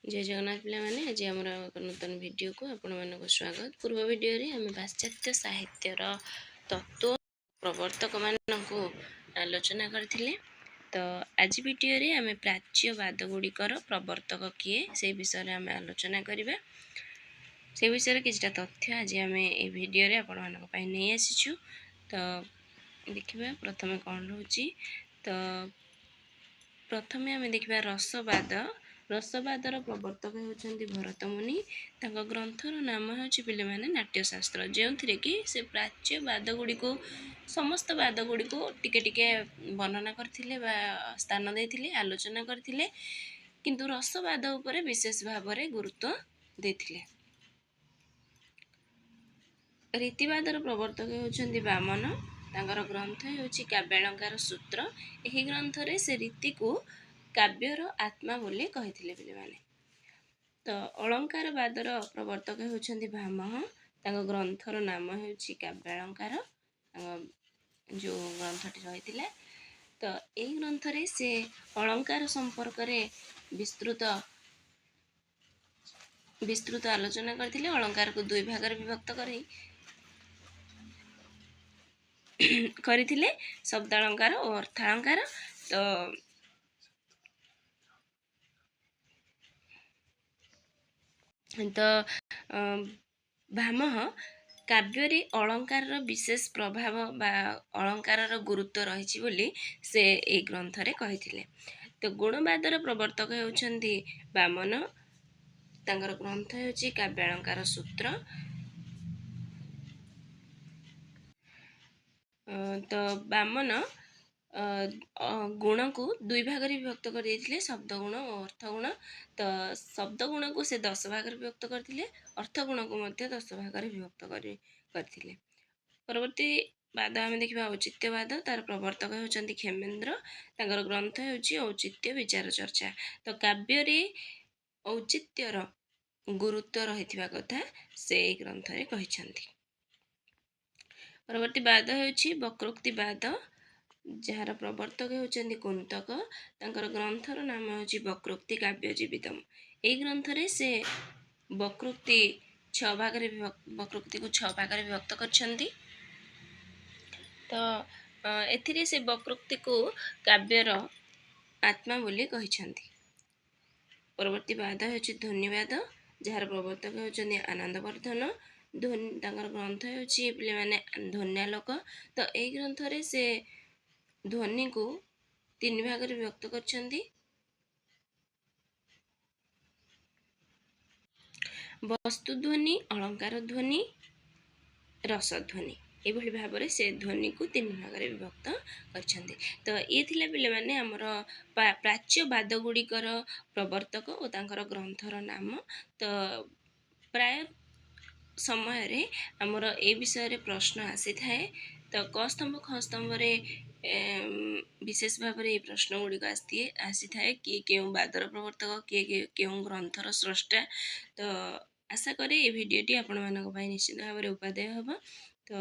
जय जगन्नाथ पिला माने आज आमर एक नूतन वीडियो को आपण मानक स्वागत। पूर्व वीडियो रे आम पाश्चात्य साहित्यर तत्व प्रवर्तक मानक आलोचना करथिले। तो आज वीडियो रे आम प्राच्यवाद गुड़िकर प्रवर्तक किए से विषय रे आम आलोचना करिबा। से विषय किछटा तथ्य आज आम ए वीडियो रे आपण मानक पई नै आसीछु। तो देखिबा प्रथमे कोन रहउची। तो प्रथमे आम देखिबा रसवादर प्रवर्तक होउछन्ति भरत मुनि। तांको ग्रंथर नाम होउछि पिले माने नाट्यशास्त्र, जेउथिरे कि से प्राच्यवाद गुडी को समस्त वाद गुडी को टिके टिके वर्णना करथिले बा स्थान देथिले, आलोचना करथिले, किंतु रसवाद उपरे विशेष भावरे गुरुत्व देथिले। रीतिवादर प्रवर्तक होउछन्ति वामन। तांकर ग्रंथ होउछि काव्यालंकार सूत्र। एही ग्रंथरे से रीति को काव्यर आत्मा बोली कहिथिले पिले माने। तो अलंकारवादर प्रवर्तक होउछन्ति भामह। तांको ग्रंथर नाम होउछि काव्यालंकार, जो ग्रंथटी रहिथिले। तो एही ग्रंथरे से अलंकार संपर्क रे विस्तृत आलोचना करथिले। अलंकार को दुई भाग रे विभक्त करथिले, शब्दालंकार और अर्थालंकार। तो भामह काव्य रे अलंकार विशेष प्रभाव बा अलंकार गुरुत्व रही बोली से ए ग्रंथ रे कहिथिले। तो गुणवादर प्रवर्तक होउछन्ति वामन। तांकर ग्रंथ होउछि काव्यालंकार सूत्र। तो वामन गुण को दुई भाग रे विभक्त कर देथिले, शब्द गुण और अर्थ गुण। तो शब्द गुण को से 10 भाग रे विभक्त करथिले, अर्थ गुण को मध्य 10 भाग रे विभक्त करथिले। परवर्ती वाद आम देखिबा औचित्यवाद। तार प्रवर्तक होउछन्ति खेमेन्द्र। तांकर ग्रंथ होउछि औचित्य विचार चर्चा। तो काव्य रे औचित्यर गुरुत्व रहिथिबा कथा से ग्रंथ रे कहिछन्ति। परवर्ती वाद होउछि वक्रोक्तिवाद, जार प्रवर्तक होउछन्ति कुंतक। तांकर ग्रंथर नाम होउछि वक्रोक्ति काव्य जीवितम। एई ग्रंथ रे से वक्रोक्ति 6 भाग रे वक्रोक्ति को 6 भाग रे विभक्त करछन्ति। तो एथिरे से वक्रोक्ति को काव्यर आत्मा बोली कहिछन्ति। परवर्ती वाद होउछि ध्वनिवाद, जार प्रवर्तक होउछन्ति आनंदवर्धन। तांकर ग्रंथ होउछि पिले माने ध्वन्यालोक। तो एई ग्रंथ रे से ध्वनि को 3 भाग रे विभक्त करछन्ति। वस्तु ध्वनि, अलंकार ध्वनि, रस ध्वनि, एभली भाबरे से ध्वनि को 3 भाग रे विभक्त करछन्ति। तो ये थिले पिले माने हमर प्राच्यवाद गुडीकर प्रवर्तक और तांकर ग्रंथर नाम। तो प्राय समय रे हमर ए विषय रे प्रश्न आसी थाए। तो क स्तंभ ख स्तंभ रे विशेष भाव रे प्रश्न गुडी आसी थाए कि केउ वादर प्रवर्तक, केउ ग्रंथर स्रष्टा। तो आशा करे ए वीडियोटी आपण मानक पई निश्चित भाव रे उपादेय हबो। तो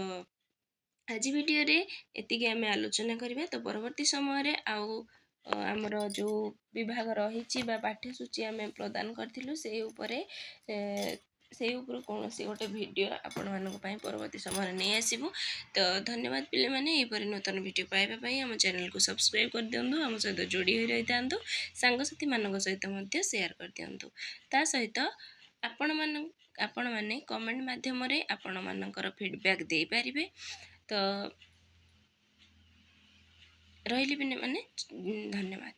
आज वीडियो रे एतिके आमे आलोचना करिबा। तो परवर्ती समय रे आउ हमर जो विभाग रहिछि बा पाठ्यसूची आमे प्रदान करथिलु से ऊपरे से ऊपर कौन सी गोटे वीडियो आपण मानक पई परवर्ती समय रे नै आसीबो। तो धन्यवाद पिले माने ए परि नूतन वीडियो पाइबा पई हम चैनल को सब्सक्राइब कर दियंतु, हम सहित जोड़ी होई रहितांतु, सांग साथी मानक सहित मध्य शेयर कर दियंतु। ता सहित आपण माने कमेंट माध्यम रे आपण मानकर फीडबैक दे पारिबे। तो रहिली पिने माने धन्यवाद।